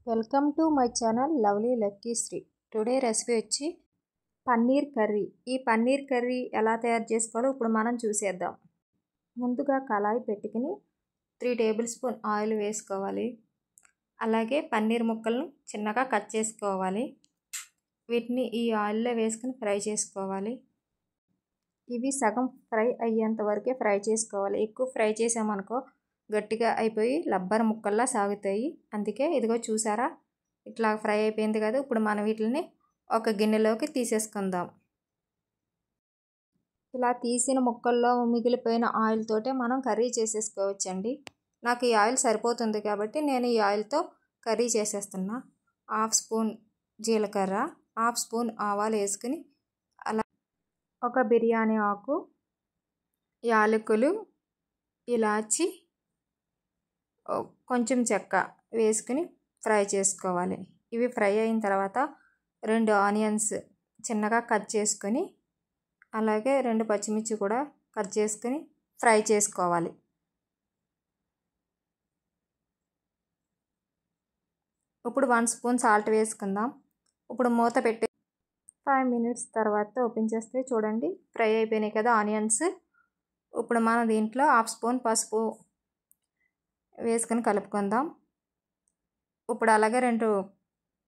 Welcome to my channel lovely lucky Shri. Today recipe వచ్చి paneer curry. ఈ paneer curry ఎలా తయారు చేసుకోవాలో ఇప్పుడు మనం చూసేద్దాం. ముందుగా కళాయి పెట్టుకుని 3 టేబుల్ స్పూన్ ఆయిల్ వేసుకోవాలి. అలాగే పన్నీర్ ముక్కలను చిన్నగా కట్ చేసుకోవాలి. వీటిని ఈ ఆయిల్లో వేసుకుని ఫ్రై చేసుకోవాలి. ఇవి సగం ఫ్రై అయ్యేంత వరకే ఫ్రై చేసుకోవాలి. ఎక్కువ ఫ్రై చేసామనుకో గట్టిగా అయిపోయి రబ్బర్ ముక్కల్లా సాగుతాయి. అందుకే ఇదిగో చూసారా, ఇట్లా ఫ్రై అయిపోయింది కదా. ఇప్పుడు మనం వీటిని ఒక గిన్నెలోకి తీసేసుకుందాం. ఇలా తీసిన ముక్కల్లో మిగిలిపోయిన ఆయిల్ తోటే మనం కర్రీ చేసేసుకోవచ్చండి. నాకు ఈ ఆయిల్ సరిపోతుంది కాబట్టి నేను ఈ ఆయిల్తో కర్రీ చేసేస్తున్నా. 1/2 స్పూన్ జీలకర్ర, 1/2 స్పూన్ ఆవాలు వేసుకుని, అలా ఒక బిర్యానీ ఆకు, యాలకులు, ఇలాచి, కొంచెం చెక్క వేసుకుని ఫ్రై చేసుకోవాలి. ఇవి ఫ్రై అయిన తర్వాత 2 ఆనియన్స్ చిన్నగా కట్ చేసుకొని, అలాగే 2 పచ్చిమిర్చి కూడా కట్ చేసుకుని ఫ్రై చేసుకోవాలి. ఇప్పుడు 1 స్పూన్ సాల్ట్ వేసుకుందాం. ఇప్పుడు మూత పెట్టి 5 మినిట్స్ తర్వాత ఓపెన్ చేస్తే చూడండి ఫ్రై అయిపోయినాయి కదా ఆనియన్స్. ఇప్పుడు మనం దీంట్లో 1/2 స్పూన్ పసుపు వేసుకొని కలుపుకుందాం. ఇప్పుడు అలాగే 2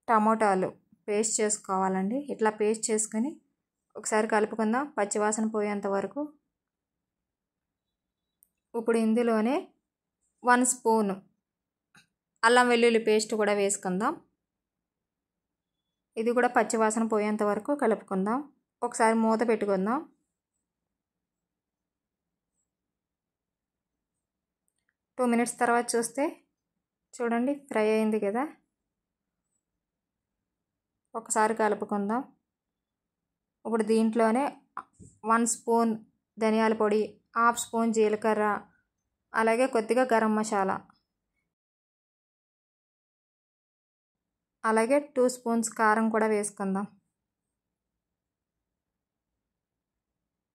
టమోటాలు పేస్ట్ చేసుకోవాలండి. ఇట్లా పేస్ట్ చేసుకొని ఒకసారి కలుపుకుందాం పచ్చివాసన పోయేంత వరకు. ఇప్పుడు ఇందులోనే 1 స్పూన్ అల్లం వెల్లుల్లి పేస్ట్ కూడా వేసుకుందాం. ఇది కూడా పచ్చివాసన పోయేంత వరకు కలుపుకుందాం. ఒకసారి మూత పెట్టుకుందాం. టూ మినిట్స్ తర్వాత చూస్తే చూడండి ఫ్రై అయింది కదా. ఒకసారి కలుపుకుందాం. ఇప్పుడు దీంట్లోనే 1 స్పూన్ ధనియాల పొడి, 1/2 స్పూన్ జీలకర్ర, అలాగే కొద్దిగా గరం మసాలా, అలాగే 2 స్పూన్స్ కారం కూడా వేసుకుందాం.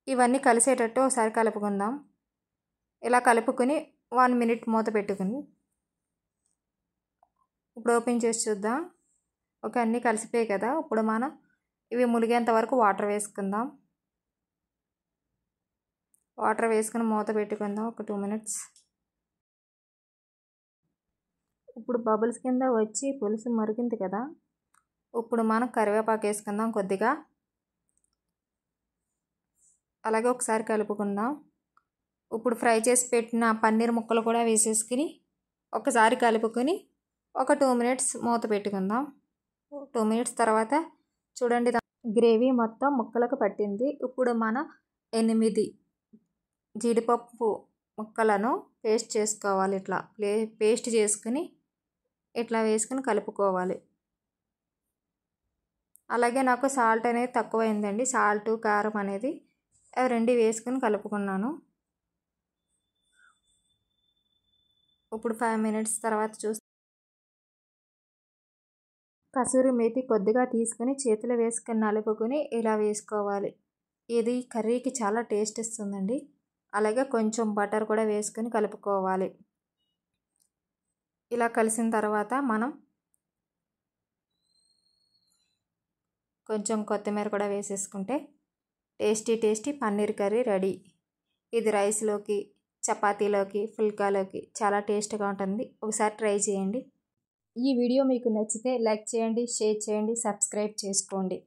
ఇవన్నీ కలిసేటట్టు ఒకసారి కలుపుకుందాం. ఇలా కలుపుకొని 1 మినిట్ మూత పెట్టుకుని ఇప్పుడు ఓపెన్ చేసి చూద్దాం. ఓకే, అన్నీ కలిసిపోయాయి కదా. ఇప్పుడు మనం ఇవి ములిగేంత వరకు వాటర్ వేసుకుందాం. వాటర్ వేసుకుని మూత పెట్టుకుందాం ఒక 2 మినిట్స్. ఇప్పుడు బబుల్స్ కింద వచ్చి పులుసు మరిగింది కదా. ఇప్పుడు మనం కరివేపాకు వేసుకుందాం కొద్దిగా. అలాగే ఒకసారి కలుపుకుందాం. ఇప్పుడు ఫ్రై చేసి పెట్టిన పన్నీర్ ముక్కలు కూడా వేసేసుకుని ఒకసారి కలుపుకొని ఒక 2 మినిట్స్ మూత పెట్టుకుందాం. 2 మినిట్స్ తర్వాత చూడండి గ్రేవీ మొత్తం ముక్కలకు పట్టింది. ఇప్పుడు మనం 8 జీడిపప్పు ముక్కలను పేస్ట్ చేసుకోవాలి. ఇట్లా పేస్ట్ చేసుకుని ఇట్లా వేసుకుని కలుపుకోవాలి. అలాగే నాకు సాల్ట్ అనేది తక్కువైందండి. సాల్ట్ కారం అనేది అవి 2 వేసుకుని కలుపుకున్నాను. ఇప్పుడు 5 మినిట్స్ తర్వాత చూస్తే కసూరి మేతి కొద్దిగా తీసుకుని చేతిలో వేసుకుని నలుపుకొని ఇలా వేసుకోవాలి. ఇది కర్రీకి చాలా టేస్ట్ ఇస్తుందండి. అలాగే కొంచెం బటర్ కూడా వేసుకొని కలుపుకోవాలి. ఇలా కలిసిన తర్వాత మనం కొంచెం కొత్తిమీర కూడా వేసేసుకుంటే టేస్టీ పన్నీర్ కర్రీ రెడీ. ఇది రైస్లోకి, చపాతీలోకి, ఫుల్కాలోకి చాలా టేస్ట్గా ఉంటుంది. ఒకసారి ట్రై చేయండి. ఈ వీడియో మీకు నచ్చితే లైక్ చేయండి, షేర్ చేయండి, సబ్స్క్రైబ్ చేసుకోండి.